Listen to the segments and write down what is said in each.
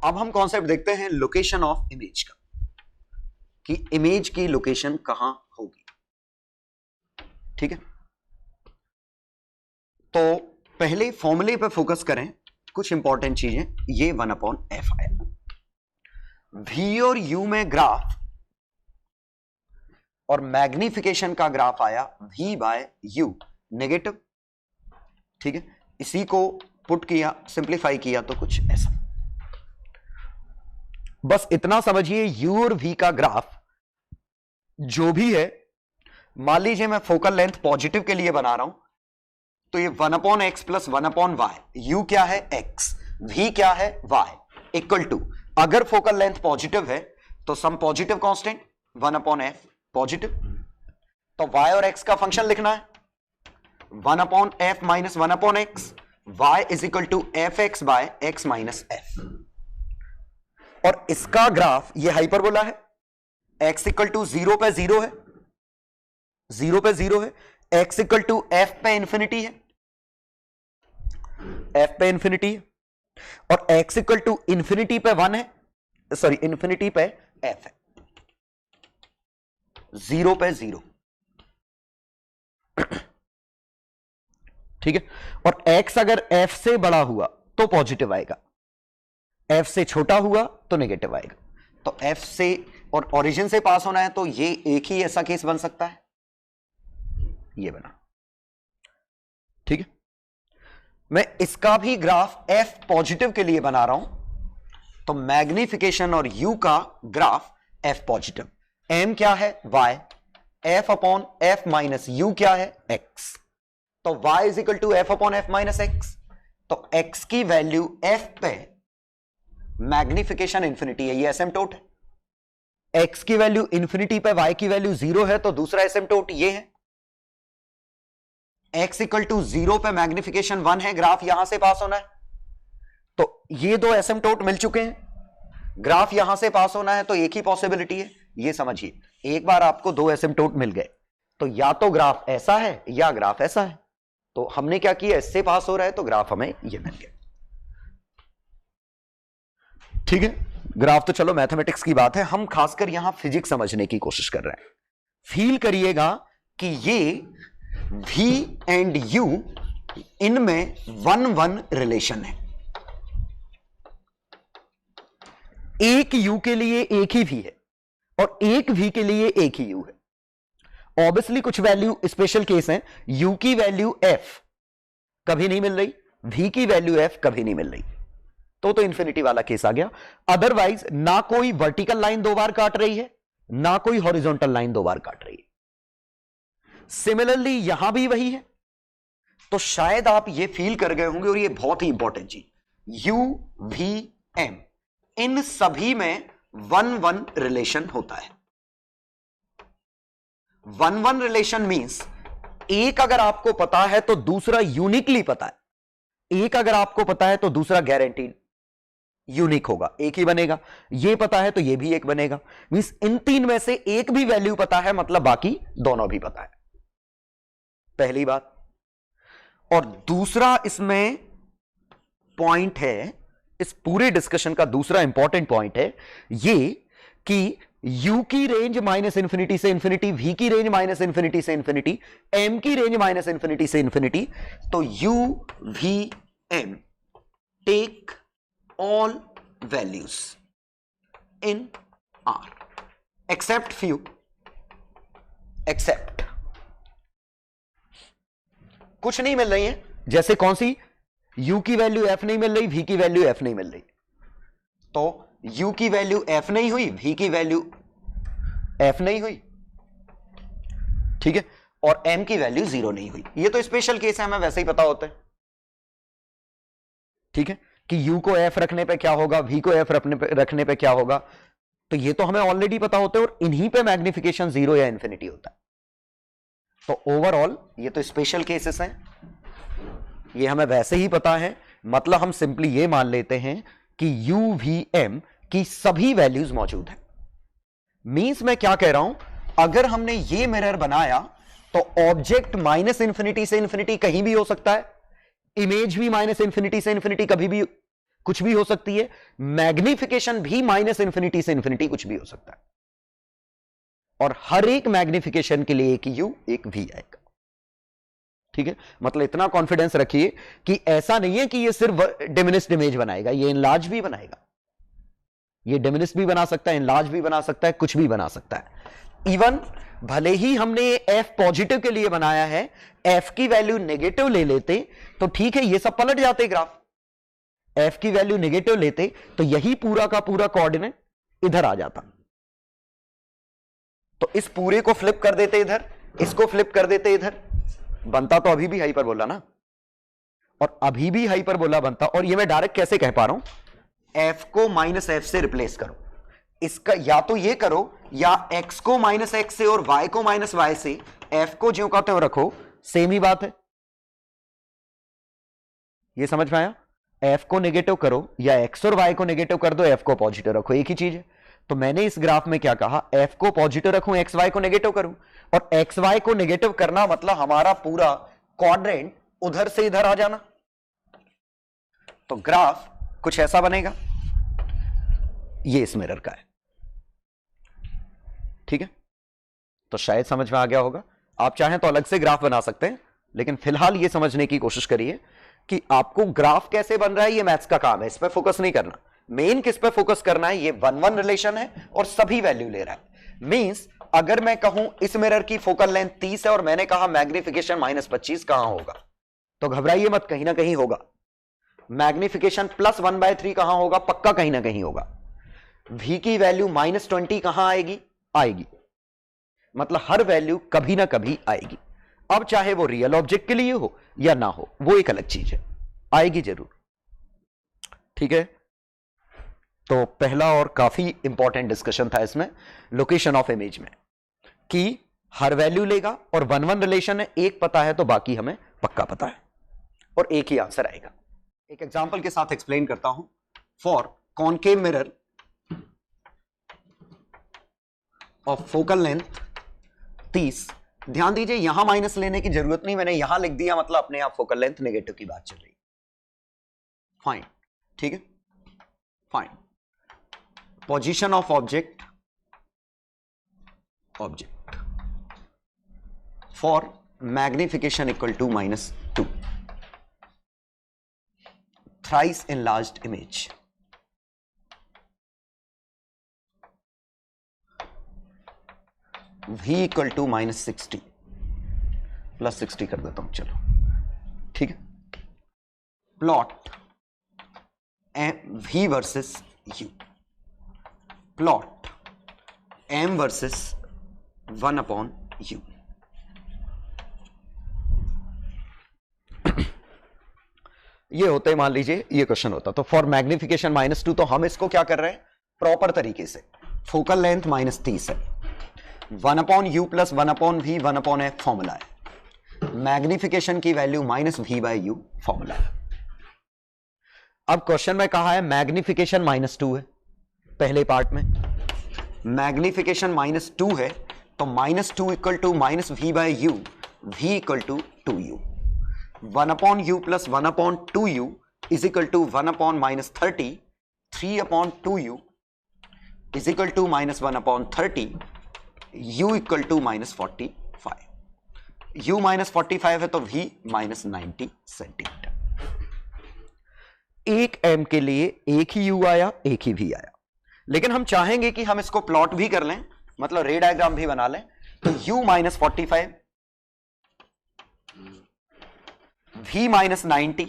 अब हम कॉन्सेप्ट देखते हैं लोकेशन ऑफ इमेज का, कि इमेज की लोकेशन कहां होगी। ठीक है, तो पहले फॉर्मूले पे फोकस करें, कुछ इंपॉर्टेंट चीजें। ये 1/f आया, v और u में ग्राफ और मैग्निफिकेशन का ग्राफ आया v/u नेगेटिव। ठीक है, इसी को पुट किया, सिंप्लीफाई किया तो कुछ ऐसा। बस इतना समझिए, u और v का ग्राफ जो भी है, मान लीजिए मैं फोकल लेंथ पॉजिटिव के लिए बना रहा हूं, तो ये 1/x प्लस 1/y, u क्या है x, v क्या है y, इक्वल टू, अगर फोकल लेंथ पॉजिटिव है तो some positive constant 1/f positive, तो y और x का फंक्शन लिखना है 1/f minus 1/x, y is equal to fx by x minus f। और इसका ग्राफ ये हाइपरबोला है, x इक्वल टू 0 पे 0 है, 0 पे 0 है, x इक्वल टू f पे इंफिनिटी है, f पे इंफिनिटी है, और x इक्वल टू इंफिनिटी पे 1 है, सॉरी इंफिनिटी पे f है, 0 पे 0। ठीक है, और x अगर f से बड़ा हुआ तो पॉजिटिव आएगा, f से छोटा हुआ तो नेगेटिव आएगा। तो f से और ओरिजिन से पास होना है तो ये एक ही ऐसा केस बन सकता है, ये बना। ठीक है, मैं इसका भी ग्राफ f पॉजिटिव के लिए बना रहा हूं, तो मैग्निफिकेशन और u का ग्राफ f पॉजिटिव, m क्या है y, f upon f minus u क्या है x, तो y is equal to f upon f minus x। तो x की वैल्यू f पे मैग्निफिकेशन इंफिनिटी है, ये एसिम्पटोट है, x की वैल्यू इंफिनिटी पे y की वैल्यू 0 है, तो दूसरा एसिम्पटोट ये है, x इक्वल टू 0 पे मैग्निफिकेशन 1 है, ग्राफ यहां से पास होना है, तो ये दो एसिम्पटोट मिल चुके हैं, ग्राफ यहां से पास होना है तो एक ही पॉसिबिलिटी है, ये समझिए। एक बार आपको दो एसिम्पटोट मिल गए तो या तो ग्राफ ऐसा है या ग्राफ ऐसा है, तो हमने क्या किया, इससे पास हो रहा है तो ग्राफ हमें ये मिल गया। ठीक है, ग्राफ तो चलो मैथमेटिक्स की बात है, हम खासकर यहां फिजिक्स समझने की कोशिश कर रहे हैं। फील करिएगा कि ये v एंड u इनमें 1-1 रिलेशन है, एक u के लिए एक ही v है और एक v के लिए एक ही u है। ऑब्वियसली कुछ वैल्यू स्पेशल केस हैं, u की वैल्यू f कभी नहीं मिल रही, v की वैल्यू f कभी नहीं मिल रही, तो इंफिनिटी वाला केस आ गया। अदरवाइज ना कोई वर्टिकल लाइन दो बार काट रही है, ना कोई हॉरिजॉन्टल लाइन दो बार काट रही है। सिमिलरली यहां भी वही है, तो शायद आप ये फील कर गए होंगे, और ये बहुत ही इंपॉर्टेंट चीज, u v m इन सभी में 1-1 रिलेशन होता है। 1-1 रिलेशन मींस एक अगर आपको पता है तो दूसरा यूनिकली पता है, एक अगर आपको पता है तो दूसरा गारंटीड यूनिक होगा, एक ही बनेगा। ये पता है तो ये भी एक बनेगा, मींस इन तीन में से एक भी वैल्यू पता है, मतलब बाकी दोनों भी पता है, पहली बात। और दूसरा इसमें पॉइंट है, इस पूरे डिस्कशन का दूसरा इंपॉर्टेंट पॉइंट है ये कि u की रेंज माइनस इंफिनिटी से इंफिनिटी, v की रेंज माइनस इंफिनिटी से इंफिनिटी, m की रेंज माइनस इंफिनिटी से इंफिनिटी, तो u v m take all values in R except few, except कुछ नहीं मिल रही है, जैसे कौन सी, u की वैल्यू f नहीं मिल रही, v की वैल्यू f नहीं मिल रही, तो u की वैल्यू f नहीं हुई, v की वैल्यू f नहीं हुई, ठीक है, और m की वैल्यू 0 नहीं हुई। ये तो स्पेशल केस है, हमें वैसे ही पता होता है, ठीक है, कि u को f रखने पे क्या होगा, v को f रखने पे क्या होगा, तो ये तो हमें ऑलरेडी पता होता है, और इन्हीं पे मैग्निफिकेशन 0 या इंफिनिटी होता है। तो ओवरऑल ये तो स्पेशल केसेस हैं, ये हमें वैसे ही पता है, मतलब हम सिंपली ये मान लेते हैं कि u v m की सभी वैल्यूज मौजूद है। मींस मैं क्या कह रहा हूं, अगर हमने ये मिरर बनाया तो ऑब्जेक्ट माइनस इंफिनिटी से इंफिनिटी कहीं भी हो सकता है, इमेज भी माइनस इंफिनिटी से इंफिनिटी कभी भी कुछ भी हो सकती है, मैग्निफिकेशन भी माइनस इंफिनिटी से इंफिनिटी कुछ भी हो सकता है, और हर एक मैग्निफिकेशन के लिए एक यू एक वी आएगा। ठीक है, मतलब इतना कॉन्फिडेंस रखिए कि ऐसा नहीं है कि ये सिर्फ डिमिनिश्ड इमेज बनाएगा, ये इनलार्ज भी बनाएगा, ये डिमिनिश्ड भी बना सकता है, इनलार्ज भी बना सकता है, कुछ भी बना सकता है। इवन भले ही हमने एफ पॉजिटिव के लिए बनाया है, एफ की वैल्यू नेगेटिव ले लेते तो ठीक है, ये सब पलट जाते ग्राफ। एफ की वैल्यू नेगेटिव लेते तो यही पूरा का पूरा कोऑर्डिनेट इधर आ जाता, तो इस पूरे को फ्लिप कर देते इधर, इसको फ्लिप कर देते इधर, बनता तो अभी भी हाइपरबोला ना, और अभी भी हाइपरबोला बनता। और ये मैं डायरेक्ट कैसे कह पा रहा हूं, एफ को माइनस एफ से रिप्लेस करो, इसका या तो ये करो, या एक्स को माइनस एक्स से और वाई को माइनस वाई से, एफ को ज्यों का त्यों रखो, सेम ही बात है। ये समझ में आया? एफ को नेगेटिव करो या एक्स और वाई को नेगेटिव कर दो, एफ को पॉजिटिव रखो, एक ही चीज है। तो मैंने इस ग्राफ में क्या कहा, एफ को पॉजिटिव रखूं, एक्स वाई को नेगेटिव करूं, और एक्स वाई को नेगेटिव करना मतलब हमारा पूरा क्वाड्रेंट उधर से इधर आ जाना। तो ग्राफ कुछ ऐसा बनेगा, ये इस मिरर का है। ठीक है, तो शायद समझ में आ गया होगा। आप चाहें तो अलग से ग्राफ बना सकते हैं, लेकिन फिलहाल ये समझने की कोशिश करिए कि आपको ग्राफ कैसे बन रहा है, ये मैथ्स का काम है, इस पर फोकस नहीं करना। मेन किस पे फोकस करना है, ये 1-1 रिलेशन है और सभी वैल्यू ले रहा है। मींस अगर मैं कहूं इस मिरर की फोकल लेंथ 30 है और मैंने कहा मैग्निफिकेशन -25, कहां होगा? तो घबराइए मत, कहीं ना कहीं होगा। मैग्निफिकेशन +1/3 कहां होगा? पक्का कहीं ना कहीं होगा। v की वैल्यू -20 कहां आएगी? आएगी, मतलब हर वैल्यू कभी ना कभी आएगी। अब चाहे वो रियल ऑब्जेक्ट के लिए हो या ना हो, वो एक अलग चीज है, आएगी जरूर। ठीक है, तो पहला और काफी इंपॉर्टेंट डिस्कशन था इसमें लोकेशन ऑफ इमेज में, कि हर वैल्यू लेगा और 1-1 रिलेशन है, एक पता है तो बाकी हमें पक्का पता है, और एक ही आंसर आएगा। एक एग्जांपल के साथ एक्सप्लेन करता हूं। For concave mirror of focal length 30, ध्यान दीजिए यहां माइनस लेने की जरूरत नहीं, मैंने यहां लिख दिया, मतलब अपने आप फोकल लेंथ नेगेटिव की बात चल रही। फाइन, ठीक है, fine. Position of object for magnification equal to -2, thrice enlarged image, v equal to -60, +60 कर देता हूं, चलो ठीक है। Plot v versus u, plot m versus 1/u। ये होते, मान लीजिए ये क्वेश्चन होता, तो फॉर मैग्निफिकेशन -2, तो हम इसको क्या कर रहे हैं प्रॉपर तरीके से, फोकल लेंथ -30 है, 1/u + 1/v 1/f फॉर्मूला है, मैग्निफिकेशन की वैल्यू -v/u फॉर्मूला है। अब क्वेश्चन में कहा है मैग्निफिकेशन -2 है, पहले पार्ट में मैग्निफिकेशन -2 है, तो -2 equal to -v/u, v equal to 2u, 1/u + 1/2u is equal to 1/-30, 3/2u is equal to -1/30, u equal to -45, u -45 है तो v -90 सेंटीमीटर। एक m के लिए एक ही u आया, एक ही v आया, लेकिन हम चाहेंगे कि हम इसको प्लॉट भी कर लें, मतलब रे डायग्राम भी बना लें। तो u -45, v -90,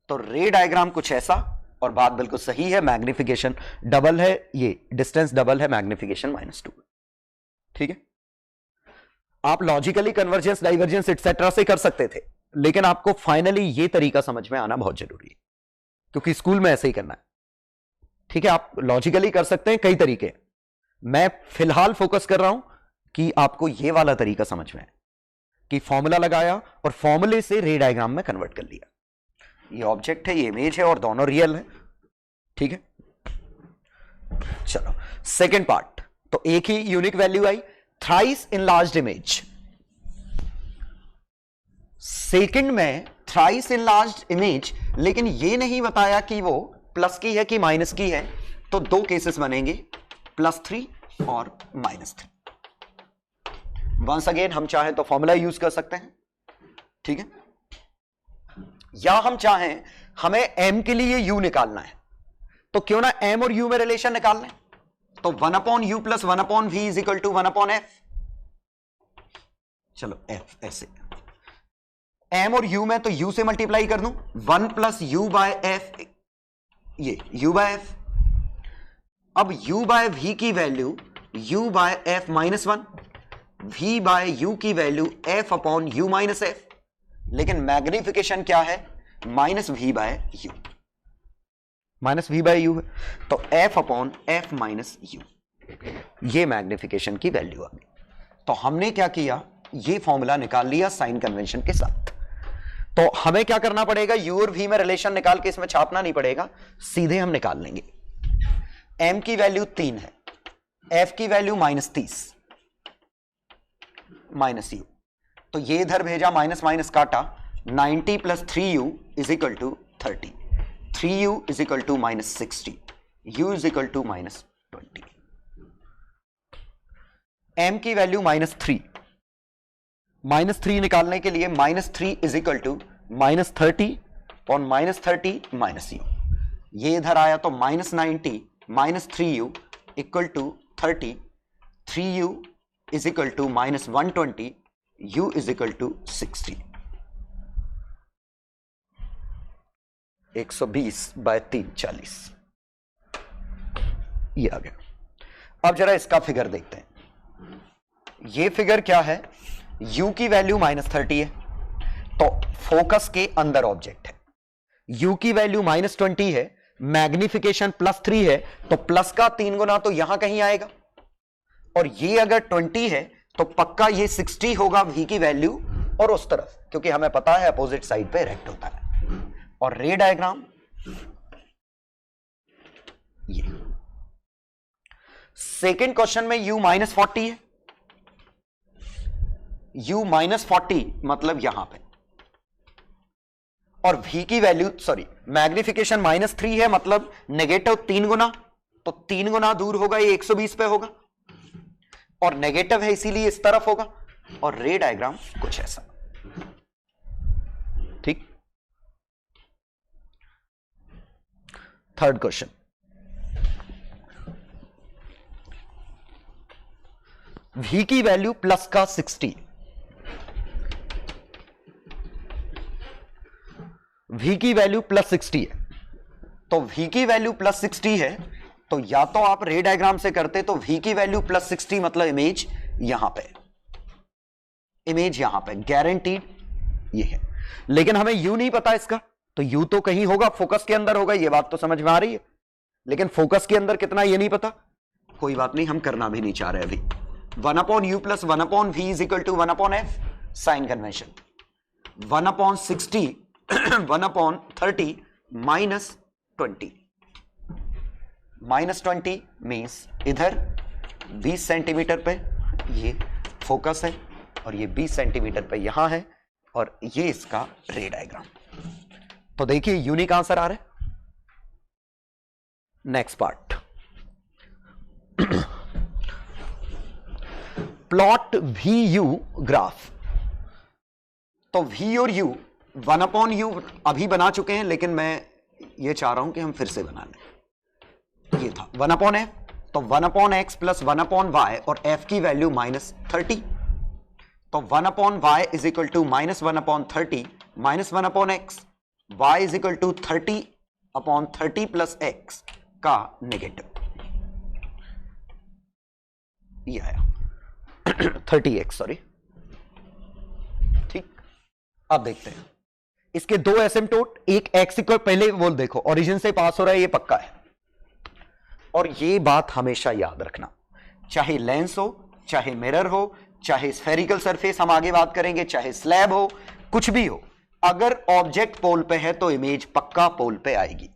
तो रे डायग्राम कुछ ऐसा, और बात बिल्कुल सही है, मैग्निफिकेशन डबल है, ये डिस्टेंस डबल है, मैग्निफिकेशन -2। ठीक है, आप लॉजिकली कन्वर्जेंस, डाइवर्जेंस एटसेट्रा से कर सकते थे, लेकिन आपको फाइनली ये तरीका समझ में आना बहुत जरूरी है, क्योंकि स्कूल में ऐसे ही करना है। ठीक है, आप लॉजिकली कर सकते हैं कई तरीके, मैं फिलहाल फोकस कर रहा हूं कि आपको ये वाला तरीका समझ में है, कि फॉर्मूला लगाया और फॉर्मूले से रे डायग्राम में कन्वर्ट कर लिया। ये ऑब्जेक्ट है, ये इमेज है, और दोनों रियल है। ठीक है, चलो सेकंड पार्ट, तो एक ही यूनिक वैल्यू आई, थ्राइस enlarged इमेज। सेकंड में थ्राइस इनलार्ज्ड इमेज, लेकिन ये नहीं बताया कि वो प्लस की है कि माइनस की है, तो दो केसेस बनेंगे, +3 और -3। वंस अगेन हम चाहें तो फॉर्मूला यूज कर सकते हैं, ठीक है, या हम चाहें हमें m के लिए u निकालना है, तो क्यों ना m और u में रिलेशन निकाल लें, तो 1/u + 1/v = 1/f। चलो f ऐसे, m और u में तो u से मल्टीप्लाई कर दूं, 1 + u/f, ये u/f। अब u/v की वैल्यू u/f -1, v/u की वैल्यू f/u - f, लेकिन मैग्निफिकेशन क्या है, -v/u, -v/u है, तो f/f - u, ये मैग्निफिकेशन की वैल्यू आ गई। तो हमने क्या किया, ये फॉर्मूला निकाल लिया साइन कन्वेंशन के साथ। तो हमें क्या करना पड़ेगा, u और v में रिलेशन निकाल के इसमें छापना नहीं पड़ेगा, सीधे हम निकाल लेंगे। m की वैल्यू 3 है, f की वैल्यू -30 -u, तो ये इधर भेजा, माइनस माइनस काटा, 90 + 3u = 30, 3u = -60, u = -20। m की वैल्यू -3, -3 निकालने के लिए -3 = -30 और -30 -u, ये इधर आया तो -90 -3u = 30, 3u = -120, u = 60, 120/3 40, ये आ गया। अब जरा इसका फिगर देखते हैं। ये फिगर क्या है, u की वैल्यू -30 है, तो फोकस के अंदर ऑब्जेक्ट है, u की वैल्यू -20 है, मैग्निफिकेशन +3 है, तो प्लस का 3 गुना तो यहां कहीं आएगा, और ये अगर 20 है तो पक्का ये 60 होगा v की वैल्यू, और उस तरफ, क्योंकि हमें पता है अपोजिट साइड पे रेक्ट होता है। और रे डायग्राम ये। सेकेंड क्वेश्चन में u -40 है, u -40 मतलब यहां पे, और v की वैल्यू, सॉरी, मैग्निफिकेशन -3 है, मतलब नेगेटिव 3 गुना, तो 3 गुना दूर होगा, ये 120 पे होगा, और नेगेटिव है इसीलिए इस तरफ होगा, और रे डायग्राम कुछ ऐसा, ठीक। थर्ड क्वेश्चन, v की वैल्यू प्लस का 60, v की वैल्यू +60 है, तो v की वैल्यू +60 है, तो या तो आप रे डायग्राम से करते, तो v की वैल्यू +60 मतलब इमेज यहां पे, इमेज यहां पे गारंटीड ये है, लेकिन हमें u नहीं पता इसका, तो u तो कहीं होगा, फोकस के अंदर होगा, ये बात तो समझ में आ रही है, लेकिन फोकस के अंदर कितना ये नहीं पता। कोई बात नहीं, हम करना भी नहीं चाह रहे अभी। 1/u + 1/v = 1/f, sign convention, 1/60 1/30 -20, -20 means इधर 20 सेंटीमीटर पे ये फोकस है, और ये 20 सेंटीमीटर पे यहां है, और ये इसका रे डायग्राम। तो देखिए यूनिक आंसर आ रहा है। Next part, plot VU graph. तो V और U 1/u अभी बना चुके हैं, लेकिन मैं ये चाह रहा हूं कि हम फिर से बना लें। ये था 1/f, तो 1/x + 1/y, और f की वैल्यू -30, तो 1/y = -1/30 -1/x, y = 30/30 + x का नेगेटिव, ये आया 30x, सॉरी, ठीक। अब देखते हैं इसके दो एसिम्पटोट, एक x इक्वल, पहले बोल देखो, ओरिजिन से पास हो रहा है, ये पक्का है, और ये बात हमेशा याद रखना, चाहे लेंस हो, चाहे मिरर हो, चाहे स्फेरिकल सरफेस हम आगे बात करेंगे, चाहे स्लैब हो, कुछ भी हो, अगर ऑब्जेक्ट पोल पे है तो इमेज पक्का पोल पे आएगी।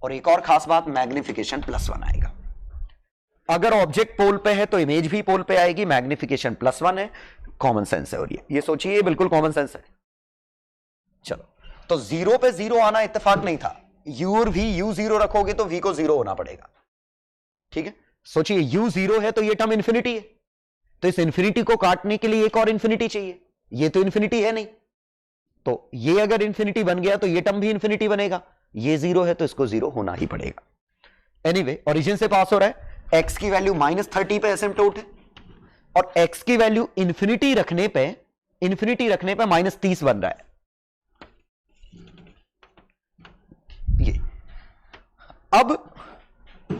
और एक और खास बात, मैग्निफिकेशन +1 आएगा। अगर ऑब्जेक्ट पोल पे है तो इमेज भी पोल पे आएगी, मैग्निफिकेशन +1 है, कॉमन सेंस है, और ये सोचिए बिल्कुल कॉमन सेंस है। चलो तो 0 पे 0 आना इत्तेफाक नहीं था। u और v, u 0 रखोगे तो v को 0 होना पड़ेगा। ठीक है, सोचिए u 0 है तो ये टर्म इंफिनिटी है, तो इस इंफिनिटी को काटने के लिए एक और इंफिनिटी चाहिए, ये तो इंफिनिटी है नहीं, तो ये अगर इंफिनिटी बन गया तो ये टर्म भी इंफिनिटी बनेगा, ये 0 है तो इसको 0 होना ही पड़ेगा। एनीवे, ओरिजिन से पास हो रहा है, x की वैल्यू -30 पे एसिम्प्टोट है और x की वैल्यू इंफिनिटी रखने पे -30 बन रहा है। ये अब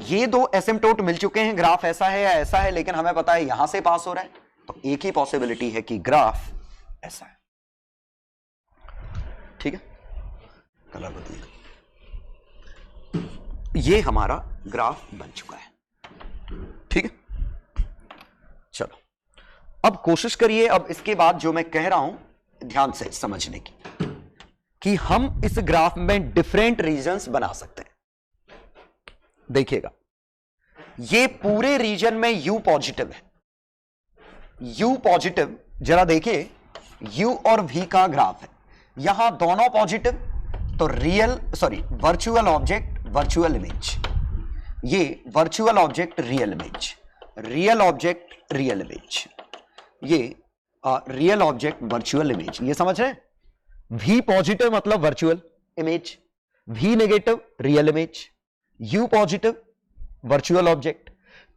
ये दो एसिम्प्टोट मिल चुके हैं, ग्राफ ऐसा है या ऐसा है, लेकिन हमें पता है यहां से पास हो रहा है, तो एक ही पॉसिबिलिटी है कि ग्राफ ऐसा है। ठीक है, कलर बदलिए, ये हमारा ग्राफ बन चुका है। ठीक है, चलो अब कोशिश करिए, अब इसके बाद जो मैं कह रहा हूं ध्यान से समझने की, कि हम इस ग्राफ में डिफरेंट रीजन्स बना सकते हैं। देखिएगा, ये पूरे रीजन में u पॉजिटिव है, u पॉजिटिव, जरा देखिए u और v का ग्राफ है, यहां दोनों पॉजिटिव, तो वर्चुअल ऑब्जेक्ट वर्चुअल इमेज, ये virtual object real image, real object real image, ये रियल ऑब्जेक्ट वर्चुअल इमेज, ये समझ रहे हैं? v पॉजिटिव मतलब virtual image, v negative real image, u positive virtual object.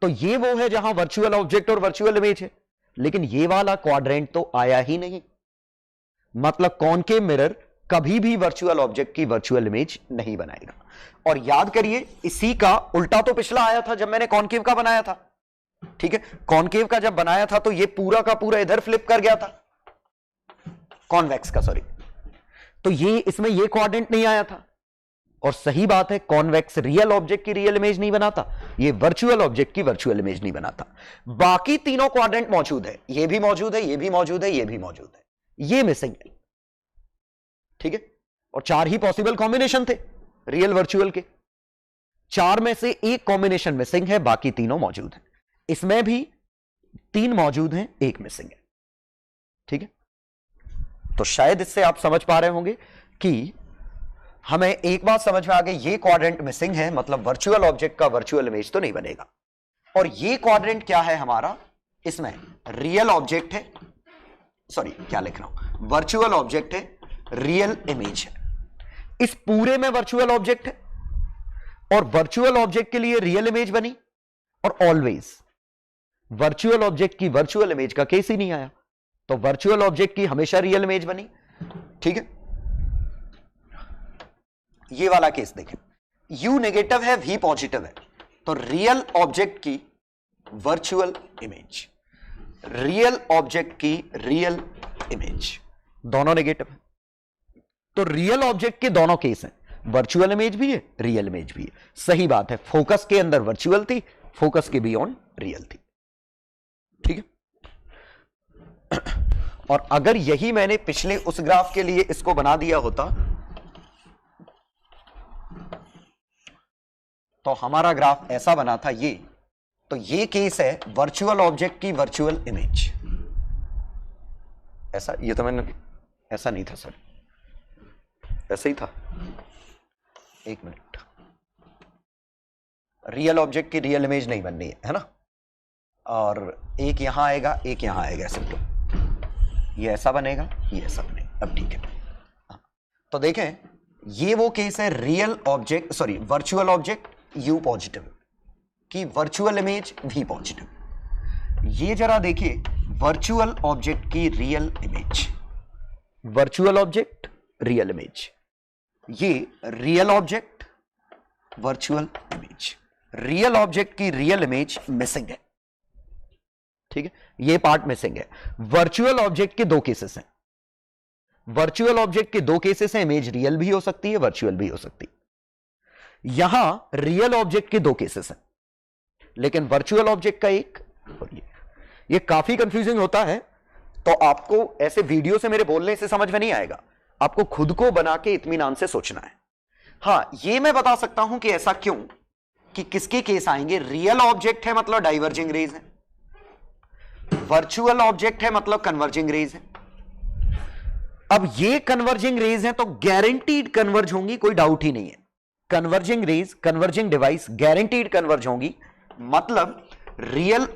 तो ये वो है जहां वर्चुअल ऑब्जेक्ट और वर्चुअल इमेज है, लेकिन ये वाला क्वाड्रेंट तो आया ही नहीं, मतलब कॉनकेव मिरर कभी भी वर्चुअल ऑब्जेक्ट की वर्चुअल इमेज नहीं बनाएगा। और याद करिए, इसी का उल्टा तो पिछला आया था जब मैंने कॉनकेव का बनाया था। ठीक है, कॉनकेव का जब बनाया था तो ये पूरा का पूरा इधर फ्लिप कर गया था, कॉन्वेक्स का, सॉरी, तो ये इसमें ये क्वाड्रेंट नहीं आया था। और सही बात है, कॉन्वेक्स रियल ऑब्जेक्ट की रियल इमेज नहीं बनाता, ये वर्चुअल ऑब्जेक्ट की वर्चुअल इमेज नहीं बनाता। बाकी तीनों क्वाड्रेंट मौजूद है, ये भी मौजूद है, ये भी मौजूद है, ये भी मौजूद है, ये मिसिंग है। ठीक है, और 4 ही पॉसिबल कॉम्बिनेशन थे रियल वर्चुअल के, 4 में से एक कॉम्बिनेशन मिसिंग है, बाकी तीनों मौजूद हैं। इसमें भी 3 मौजूद हैं, एक मिसिंग है। ठीक है, तो शायद इससे आप समझ पा रहे होंगे कि हमें एक बात समझ में आ गई, ये क्वाड्रेंट मिसिंग है, मतलब वर्चुअल ऑब्जेक्ट का वर्चुअल इमेज तो नहीं बनेगा। और ये क्वाड्रेंट क्या है हमारा, इसमें रियल ऑब्जेक्ट है, सॉरी क्या लिख रहा हूं, वर्चुअल ऑब्जेक्ट है, रियल इमेज है। इस पूरे में वर्चुअल ऑब्जेक्ट है और वर्चुअल ऑब्जेक्ट के लिए रियल इमेज बनी, और ऑलवेज वर्चुअल ऑब्जेक्ट की वर्चुअल इमेज का केस ही नहीं आया, तो वर्चुअल ऑब्जेक्ट की हमेशा रियल इमेज बनी। ठीक है, ये वाला केस देखें, u नेगेटिव है, v पॉजिटिव है, तो रियल ऑब्जेक्ट की वर्चुअल इमेज, रियल ऑब्जेक्ट की रियल इमेज, दोनों नेगेटिव है। तो रियल ऑब्जेक्ट के दोनों केस हैं, वर्चुअल इमेज भी है, रियल इमेज भी है। सही बात है, फोकस के अंदर वर्चुअल थी, फोकस के बियॉन्ड रियल थी। ठीक है, और अगर यही मैंने पिछले उस ग्राफ के लिए इसको बना दिया होता तो हमारा ग्राफ ऐसा बना था, ये तो ये केस है वर्चुअल ऑब्जेक्ट की वर्चुअल इमेज, ऐसा, ये तो मैंने ऐसा नहीं था सर, ऐसा ही था, एक मिनट, रियल ऑब्जेक्ट की रियल इमेज नहीं बननी है ना, और एक यहां आएगा, एक यहां आएगा, सिंपल, ये ऐसा बनेगा, ये ऐसा बनेगा। अब ठीक है, तो देखें, ये वो केस है real object, sorry virtual object u positive की वर्चुअल इमेज v पॉजिटिव। ये जरा देखिए, वर्चुअल ऑब्जेक्ट की real image, virtual object real image, ये real object virtual image, real object की रियल इमेज मिसिंग है। ठीक है, ये पार्ट मिसिंग है। वर्चुअल ऑब्जेक्ट के 2 केसेस हैं, वर्चुअल ऑब्जेक्ट के 2 केसेस हैं, इमेज रियल भी हो सकती है, वर्चुअल भी हो सकती है। यहां रियल ऑब्जेक्ट के 2 केसेस हैं, लेकिन वर्चुअल ऑब्जेक्ट का एक, और ये काफी कंफ्यूजिंग होता है, तो आपको ऐसे वीडियो से मेरे बोलने से समझ में नहीं आएगा, आपको खुद को बना के इत्मीनान से सोचना है। हां, ये मैं बता सकता हूं कि ऐसा क्यों, कि किसके केस आएंगे, रियल ऑब्जेक्ट है मतलब डाइवर्जिंग रेज है, वर्चुअल ऑब्जेक्ट है मतलब कन्वर्जिंग रेज है। अब ये कन्वर्जिंग रेज हैं तो गारंटीड कन्वर्ज होंगी, कोई डाउट ही नहीं है। Converging rays, converging device guaranteed converge होंगी, मतलब रियल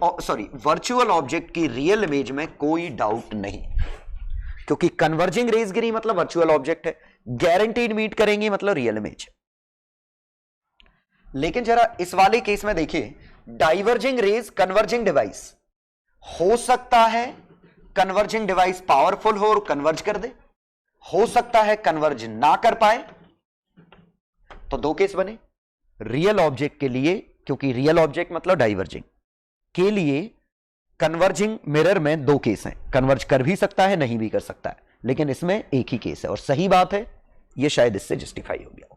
वर्चुअल ऑब्जेक्ट की रियल इमेज में कोई डाउट नहीं, क्योंकि कन्वर्जिंग रेज गिरी मतलब वर्चुअल ऑब्जेक्ट है, गारंटीड मीट करेंगे मतलब रियल इमेज। लेकिन जरा इस वाले केस में देखिए, डाइवर्जिंग रेज कन्वर्जिंग डिवाइस, हो सकता है कन्वर्जिंग डिवाइस पावरफुल हो और कन्वर्ज कर दे, हो सकता है कन्वर्ज ना कर पाए। तो दो केस बने रियल ऑब्जेक्ट के लिए, क्योंकि रियल ऑब्जेक्ट मतलब डाइवर्जिंग के लिए कन्वर्जिंग मिरर में दो केस हैं, कन्वर्ज कर भी सकता है नहीं भी कर सकता है, लेकिन इसमें एक ही केस है और सही बात है, यह शायद इससे जस्टिफाई हो गया।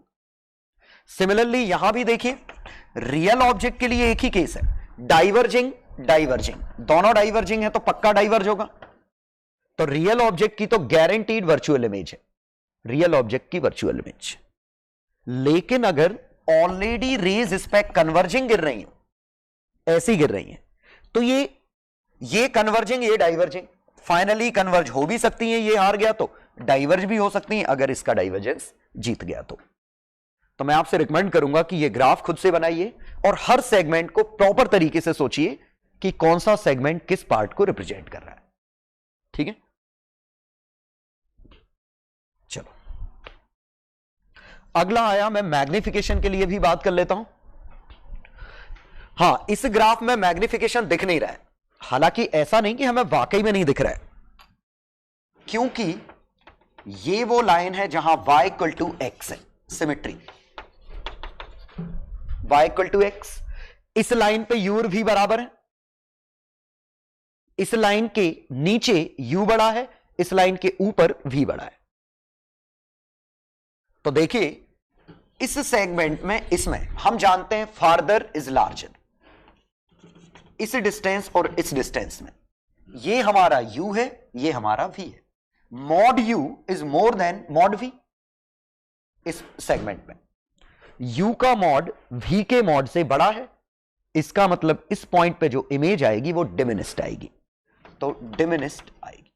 सिमिलरली यहां भी देखिए, रियल ऑब्जेक्ट के लिए एक ही केस है, डाइवर्जिंग डाइवर्जिंग, दोनों डाइवर्जिंग है तो पक्का डाइवर्ज होगा, तो रियल ऑब्जेक्ट की तो गारंटीड वर्चुअल इमेज है, रियल ऑब्जेक्ट की वर्चुअल इमेज। लेकिन अगर ऑलरेडी रेज इस पे कन्वर्जिंग गिर रही हो, ऐसी गिर रही है, तो ये कन्वर्जिंग ये डाइवर्जिंग फाइनली कन्वर्ज हो भी सकती है, ये हार गया तो डाइवर्ज भी हो सकती है अगर इसका डाइवर्जेंस जीत गया तो मैं आपसे रिकमेंड करूंगा कि ये ग्राफ खुद से बनाइए और हर सेगमेंट को प्रॉपर तरीके से सोचिए कि कौन सा सेगमेंट किस पार्ट को रिप्रेजेंट कर रहा है। ठीक है, चलो अगला आया, मैं मैग्निफिकेशन के लिए भी बात कर लेता हूं। हां, इस ग्राफ में मैग्निफिकेशन दिख नहीं रहा है, हालांकि ऐसा नहीं कि हमें वाकई में नहीं दिख रहा है, क्योंकि ये वो लाइन है जहां y इक्वल टू एक्स है, symmetry y equal to x, इस लाइन पे u और v बराबर है, इस लाइन के नीचे u बड़ा है, इस लाइन के ऊपर v बड़ा है। तो देखिए इस सेगमेंट में, इसमें हम जानते हैं फार्दर इज लार्जर, इस डिस्टेंस और इस डिस्टेंस में ये हमारा u है, ये हमारा v है, mod u is more than mod v। इस सेगमेंट में u का मॉड v के मॉड से बड़ा है, इसका मतलब इस पॉइंट पे जो इमेज आएगी वो डिमिनिस्ड आएगी, तो डिमिनिस्ड आएगी।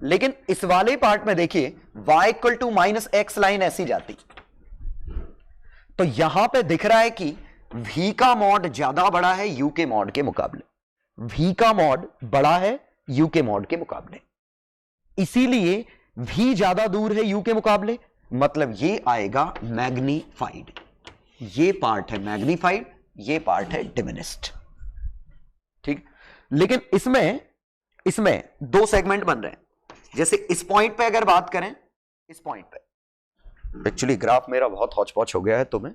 लेकिन इस वाले पार्ट में देखिए y equal to minus x line ऐसी जाती, तो यहां पे दिख रहा है कि v का मॉड ज्यादा बड़ा है u के मॉड के मुकाबले, v का मॉड बड़ा है u के मॉड के मुकाबले, इसीलिए v ज्यादा दूर है u के मुकाबले, मतलब ये आएगा मैग्नीफाइड, ये पार्ट है मैग्नीफाइड, ये पार्ट है डिमिनिस्ड। ठीक, लेकिन इसमें दो सेगमेंट बन रहे हैं। जैसे इस पॉइंट पे अगर बात करें, इस पॉइंट पे एक्चुअली ग्राफ मेरा बहुत हौच पौच हो गया है, तो मैं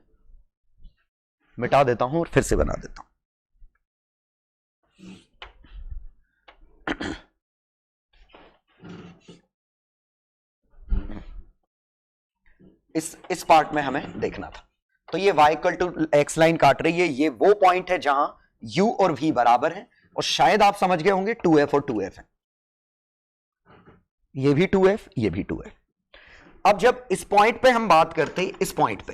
मिटा देता हूं और फिर से बना देता हूं। इस पार्ट में हमें देखना था, तो ये y equal to x line काट रही है, ये वो पॉइंट है जहां u और v बराबर हैं, और शायद आप समझ गए होंगे 2f और 2f है, ये भी 2f ये भी 2f। अब जब इस पॉइंट पे हम बात करते हैं, इस पॉइंट पे,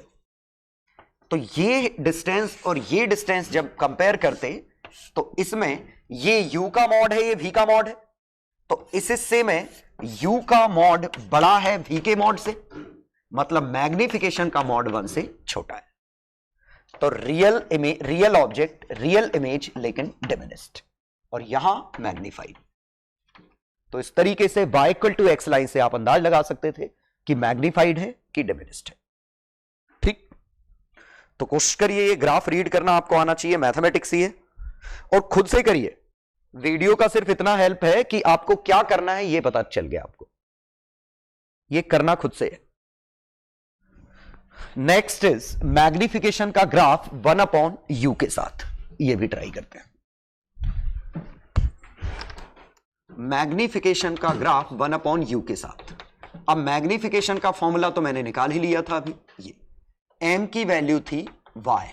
तो ये डिस्टेंस और ये डिस्टेंस जब कंपेयर करते तो इसमें ये u का मॉड है, ये v का मॉड है, तो इस हिस्से में u का मॉड बड़ा है v के मॉड से, मतलब मैग्निफिकेशन का मॉड 1 से छोटा है, तो रियल ऑब्जेक्ट रियल इमेज लेकिन डिमिनिस्ड, और यहां मैग्नीफाइड। तो इस तरीके से y equal to x line से आप अंदाज लगा सकते थे कि मैग्नीफाइड है कि डिमिनिस्ड है। ठीक, तो कोशिश करिए ये ग्राफ रीड करना आपको आना चाहिए, मैथमेटिक्स ही है, और खुद से करिए। वीडियो का सिर्फ इतना हेल्प है कि आपको क्या करना है ये पता चल गया, आपको ये करना खुद से है। नेक्स्ट इज मैग्निफिकेशन का ग्राफ 1/u के साथ, ये भी ट्राई करते हैं। मैग्निफिकेशन का ग्राफ 1/u के साथ। अब मैग्निफिकेशन का फॉर्मूला तो मैंने निकाल ही लिया था अभी, ये m की वैल्यू थी y,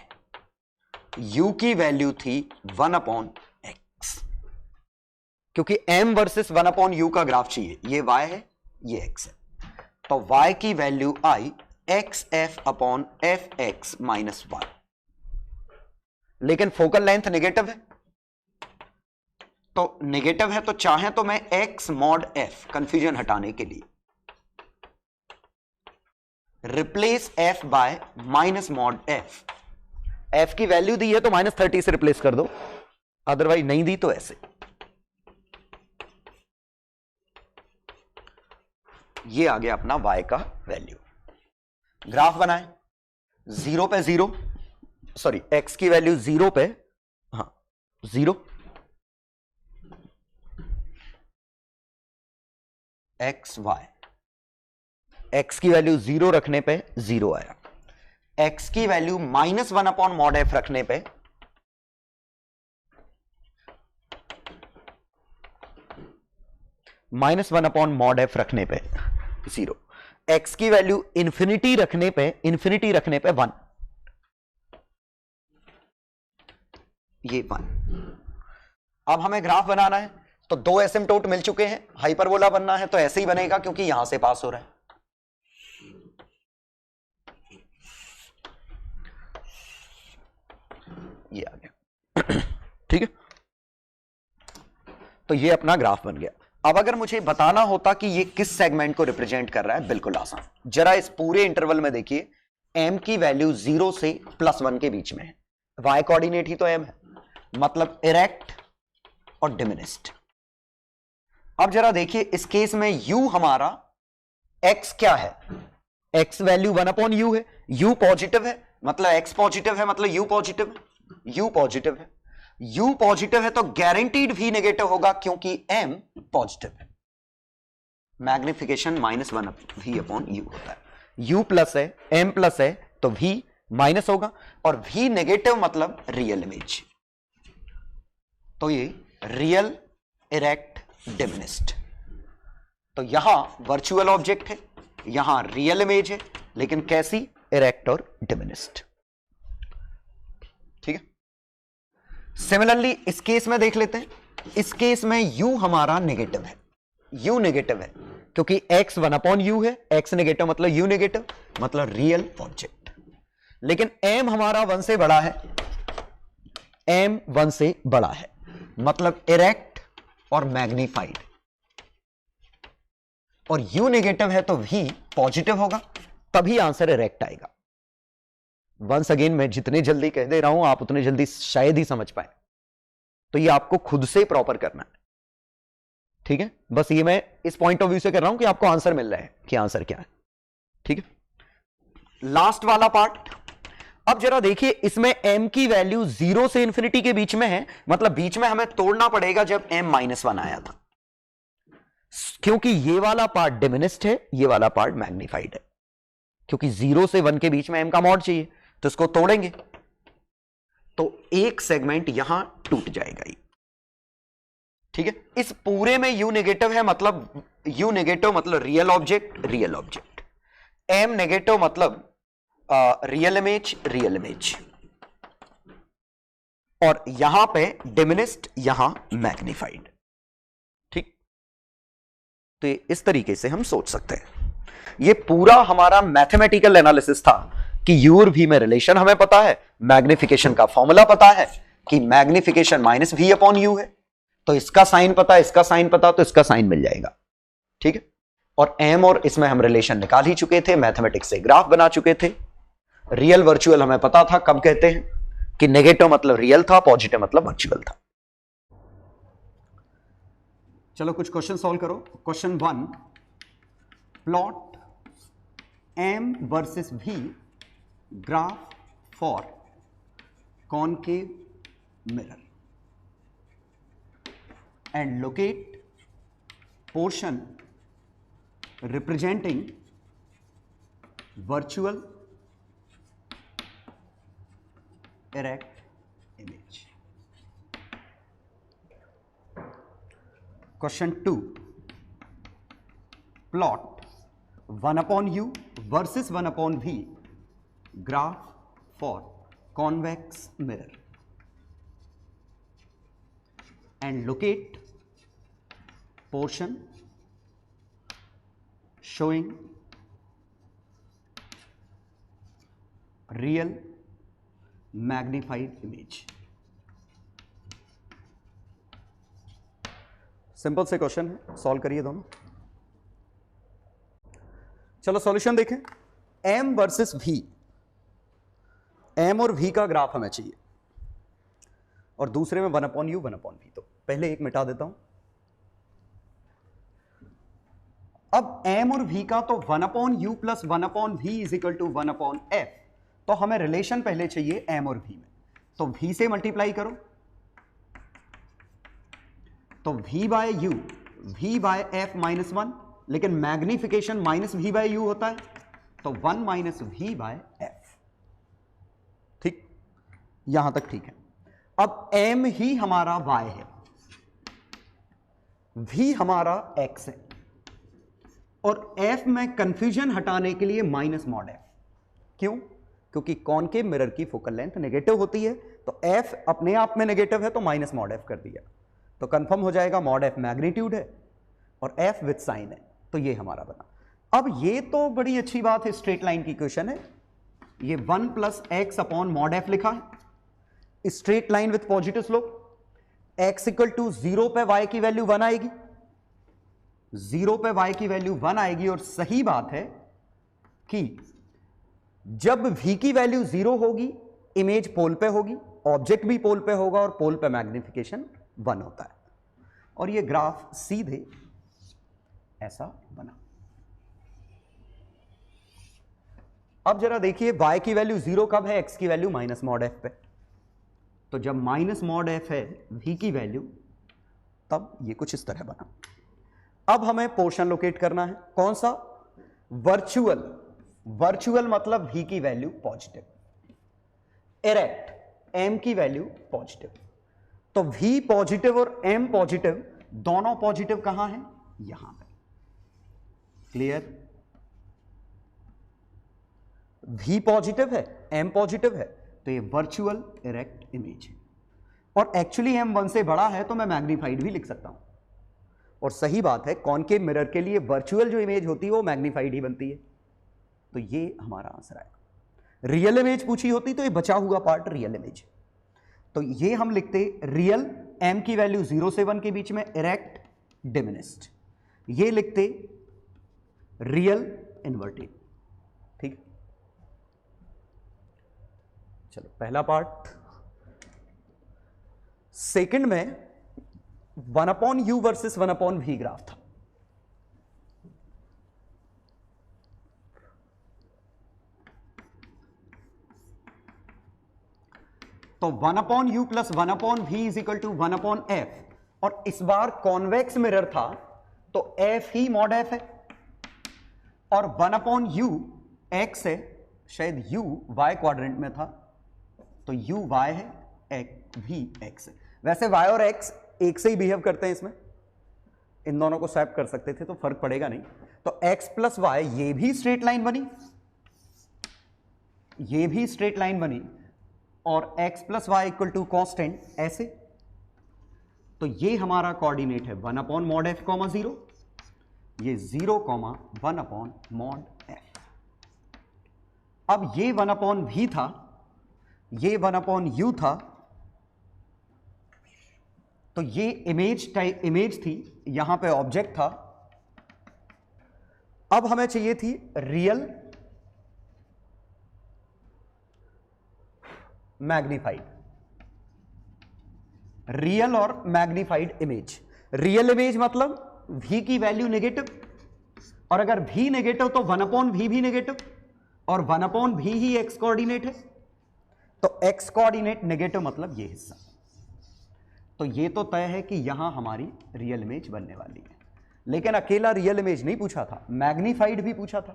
u की वैल्यू थी 1/x, क्योंकि m वर्सेस 1/u का ग्राफ चाहिए, ये y है ये x है, तो y की वैल्यू आई xf/fx माइनस 1, लेकिन फोकल लेंथ नेगेटिव है, तो नेगेटिव है, तो चाहे तो मैं x मॉड f, कंफ्यूजन हटाने के लिए, replace f bye minus mod f। f की वैल्यू दी है तो -30 से रिप्लेस कर दो, अदरवाइज नहीं दी तो ऐसे। ये आ गया अपना y का वैल्यू। ग्राफ बनाए, 0 पे 0, सॉरी x की वैल्यू 0 पे, हाँ 0, x y, x की वैल्यू 0 रखने पे 0 आया, x की वैल्यू -1 अपॉन मॉड f रखने पे -1 अपॉन मॉड f रखने पे 0, x की वैल्यू इंफिनिटी रखने पे 1, ये 1। अब हमें ग्राफ बनाना है, तो 2 एसिम्पटोट मिल चुके हैं, हाइपरबोला बनना है तो ऐसे ही बनेगा क्योंकि यहां से पास हो रहा है। ये आ गया ठीक है, तो ये अपना ग्राफ बन गया। अब अगर मुझे बताना होता कि ये किस सेगमेंट को रिप्रेजेंट कर रहा है, बिल्कुल आसान। जरा इस पूरे इंटरवल में देखिए, m की वैल्यू 0 से +1 के बीच में है, y कोऑर्डिनेट ही तो m है, मतलब इरेक्ट और डिमिनिस्ड। अब जरा देखिए इस केस में u हमारा x क्या है, x वैल्यू 1 अपॉन u है, u पॉजिटिव है मतलब x पॉजिटिव है, मतलब u पॉजिटिव है, u पॉजिटिव है, u पॉजिटिव है तो गारंटीड v नेगेटिव होगा क्योंकि m पॉजिटिव है। मैग्निफिकेशन -1 v अपॉन u होता है, u प्लस है m प्लस है तो v माइनस होगा, और v नेगेटिव मतलब रियल इमेज, तो ये रियल इरेक्ट डिमिनिस्ड। तो यहां वर्चुअल ऑब्जेक्ट है, यहां रियल इमेज है, लेकिन कैसी, इरेक्ट और डिमिनिस्ड। ठीक है, सिमिलरली इस केस में देख लेते हैं, इस केस में u हमारा नेगेटिव है, u नेगेटिव है क्योंकि x 1 अपॉन u है, x नेगेटिव मतलब u नेगेटिव, मतलब रियल ऑब्जेक्ट। लेकिन m हमारा 1 से बड़ा है, m 1 से बड़ा है मतलब इरेक्ट और मैग्नीफाइड, और u नेगेटिव है तो v पॉजिटिव होगा, तभी आंसर इरेक्ट आएगा। वंस अगेन मैं जितने जल्दी कह दे रहा हूं आप उतने जल्दी शायद ही समझ पाए, तो ये आपको खुद से प्रॉपर करना है। ठीक है, बस ये मैं इस पॉइंट ऑफ व्यू से कर रहा हूं कि आपको आंसर मिल रहा है कि आंसर क्या है। ठीक है, लास्ट वाला पार्ट। अब जरा देखिए इसमें m की वैल्यू 0 से इंफिनिटी के बीच में है, मतलब बीच में हमें तोड़ना पड़ेगा जब m -1 आया था, क्योंकि ये वाला पार्ट डिमिनिस्ड है, ये वाला पार्ट मैग्नीफाइड है, क्योंकि 0 से 1 के बीच में m का मॉड चाहिए, तो इसको तोड़ेंगे तो एक सेगमेंट यहां टूट जाएगा ये। ठीक है, इस पूरे में u नेगेटिव है, मतलब u नेगेटिव मतलब real object, real object, m negative मतलब रियल इमेज, रियल इमेज, और यहां पे डिमिनिस्ड, यहां मैग्नीफाइड। ठीक, तो इस तरीके से हम सोच सकते हैं। ये पूरा हमारा मैथमेटिकल एनालिसिस था कि u और v में रिलेशन हमें पता है, मैग्निफिकेशन का फॉर्मूला पता है कि मैग्निफिकेशन -v अपॉन u है, तो इसका साइन पता, इसका साइन पता, तो इसका साइन मिल जाएगा। ठीक है, और m और इसमें हम रिलेशन निकाल ही चुके थे, मैथमेटिक्स से ग्राफ बना चुके थे। रियल वर्चुअल हमें पता था, कब कहते हैं कि नेगेटिव मतलब रियल था, पॉजिटिव मतलब वर्चुअल था। चलो कुछ क्वेश्चन सॉल्व करो। Question 1, plot m versus v graph for concave mirror and locate portion representing virtual erect image. Question 2, plot 1 upon u versus 1 upon v graph for convex mirror and locate portion showing real magnified image. Simple से question है, solve करिए दोनों। चलो solution देखें। m versus v, m और v का graph हमें चाहिए और दूसरे में 1/u 1/v। तो पहले एक मिटा देता हूं। अब m और v का तो 1/u plus 1/v is equal to 1/f। तो हमें रिलेशन पहले चाहिए m और v में, तो v से मल्टीप्लाई करो तो v by u, v by f minus 1, लेकिन magnification minus v by u होता है, तो 1 माइनस v बाय f। ठीक, यहां तक ठीक है। अब m ही हमारा y है, v हमारा x है, और f में कंफ्यूजन हटाने के लिए माइनस मॉड f। क्यों? क्योंकि कॉनकेव मिरर की फोकल लेंथ नेगेटिव होती है, तो f अपने आप में नेगेटिव है तो माइनस मॉड f कर दिया, तो कंफर्म हो जाएगा मॉड f मैग्नीट्यूड है और f विद साइन है, तो ये हमारा बना। अब ये तो बड़ी अच्छी बात है, स्ट्रेट लाइन की क्वेश्चन है, ये 1 plus x upon mod f लिखा है, straight line with positive slope, x equal to 0 पे y की वैल्यू 1 आएगी, 0 पे y की वैल्यू 1 आएगी। और सही बात है कि जब v की वैल्यू 0 होगी इमेज पोल पे होगी, ऑब्जेक्ट भी पोल पे होगा और पोल पे मैग्निफिकेशन 1 होता है, और ये ग्राफ सीधे ऐसा बना। अब जरा देखिए y की वैल्यू 0 कब है? x की वैल्यू माइनस मॉड f पे, तो जब माइनस मॉड f है v की वैल्यू, तब ये कुछ इस तरह बना। अब हमें पोर्शन लोकेट करना है, कौन सा? वर्चुअल। वर्चुअल मतलब v की वैल्यू पॉजिटिव, इरेक्ट m की वैल्यू पॉजिटिव, तो v पॉजिटिव और m पॉजिटिव, दोनों पॉजिटिव कहां है? यहां पे। क्लियर? v पॉजिटिव है, m पॉजिटिव है, तो ये वर्चुअल इरेक्ट इमेज है। और एक्चुअली m 1 से बड़ा है तो मैं मैग्नीफाइड भी लिख सकता हूं, और सही बात है कॉनकेव मिरर के लिए वर्चुअल जो इमेज होती है वो मैग्नीफाइड ही बनती है, तो ये हमारा आंसर आएगा। रियल इमेज पूछी होती तो ये बचा हुआ पार्ट रियल इमेज, तो ये हम लिखते रियल, m की वैल्यू 0 से 1 के बीच में, इरेक्ट डिमिनिस्ड, ये लिखते रियल इन्वर्टेड। ठीक, चलो पहला पार्ट। सेकंड में 1/u वर्सेस 1/v ग्राफ था। तो 1/u plus 1/v is equal to 1/f, और इस बार कॉन्वेक्स मिरर था तो f ही मॉड f है, और 1/u x है, शायद u y क्वाड्रेंट में था तो u y है, x v x है। वैसे y और x एक से ही बिहेव करते हैं, इसमें इन दोनों को स्वैप कर सकते थे तो फर्क पड़ेगा नहीं। तो x प्लस वाई, ये भी स्ट्रेट लाइन बनी, ये भी स्ट्रेट लाइन बनी, और x plus y equal to constant ऐसे, तो ये हमारा कोऑर्डिनेट है 1/mod f, 0, ये 0, 1/mod f। अब ये 1/v था, ये 1/u था, तो ये इमेज थी, यहां पे ऑब्जेक्ट था। अब हमें चाहिए थी रियल मैग्नीफाइड, रियल और मैग्नीफाइड इमेज। रियल इमेज मतलब v की वैल्यू नेगेटिव, और अगर v नेगेटिव तो 1/v भी नेगेटिव, और 1/v ही x कोऑर्डिनेट है, तो x कोऑर्डिनेट नेगेटिव मतलब ये हिस्सा। तो ये तो तय है कि यहां हमारी रियल इमेज बनने वाली है, लेकिन अकेला रियल इमेज नहीं पूछा था, मैग्नीफाइड भी पूछा था,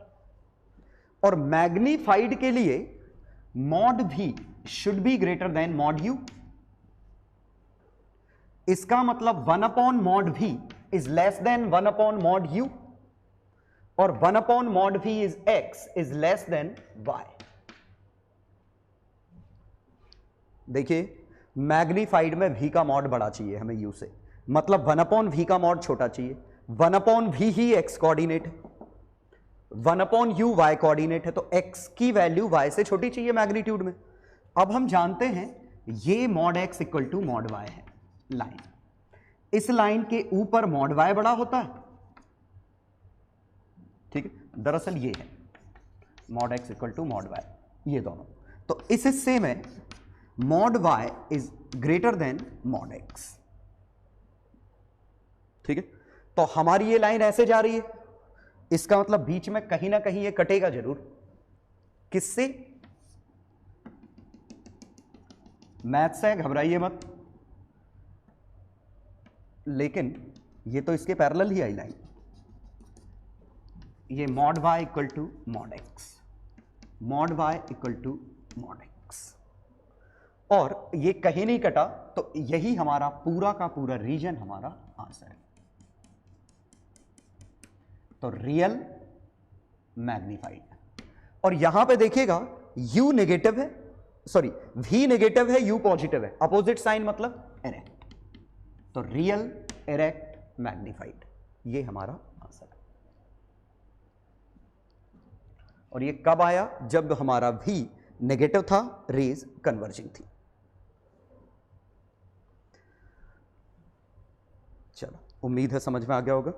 और मैग्नीफाइड के लिए mod v should be greater than mod u। इसका मतलब 1/mod v is less than 1/mod u, और 1/mod v is x is less than y। देखिए मैग्नीफाइड में v का मॉड बड़ा चाहिए हमें u से, मतलब 1/v का मॉड छोटा चाहिए। 1/v ही x कोऑर्डिनेट है, 1/u y कोऑर्डिनेट है, तो x की वैल्यू y से छोटी चाहिए मैग्नीट्यूड में। अब हम जानते हैं ये mod x equal to mod y है, लाइन। इस लाइन के ऊपर मॉड वाई बड़ा होता है, ठीक है, दरअसल ये है mod x equal to mod y, ये दोनों। तो इस हिस्से में mod y is greater than mod x, ठीक है। तो हमारी ये लाइन ऐसे जा रही है, इसका मतलब बीच में कहीं ना कहीं ये कटेगा जरूर, किससे? मैथ से, घबराइए मत, लेकिन ये तो इसके पैरेलल ही आई लाइन, ये mod y equal to mod x, mod y equal to mod x, और ये कहीं नहीं कटा, तो यही हमारा पूरा का पूरा रीजन हमारा आंसर है। तो रियल मैग्नीफाइड, और यहां पे देखिएगा u नेगेटिव है, सॉरी v नेगेटिव है, u पॉजिटिव है, अपोजिट साइन मतलब इरेक्ट, तो रियल इरेक्ट मैग्नीफाइड, ये हमारा आंसर है। और ये कब आया? जब हमारा v नेगेटिव था, रेज कन्वर्जिंग थी। चलो, उम्मीद है समझ में आ गया होगा।